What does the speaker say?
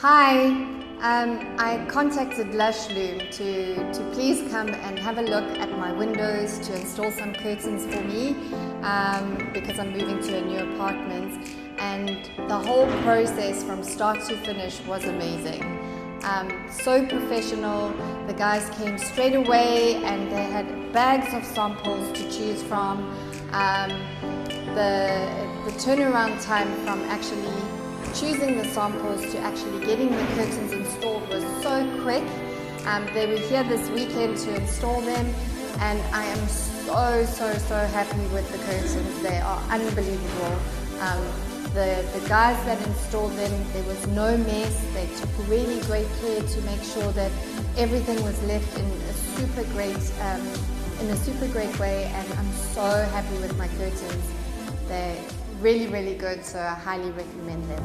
Hi, I contacted Lush Loom to please come and have a look at my windows to install some curtains for me because I'm moving to a new apartment, and the whole process from start to finish was amazing. So professional. The guys came straight away and they had bags of samples to choose from. The turnaround time from actually choosing the samples to actually getting the curtains installed was so quick. They were here this weekend to install them, and I am so happy with the curtains. They are unbelievable. The guys that installed them, there was no mess. They took really great care to make sure that everything was left in a super great way, and I'm so happy with my curtains. They're really good, so I highly recommend them.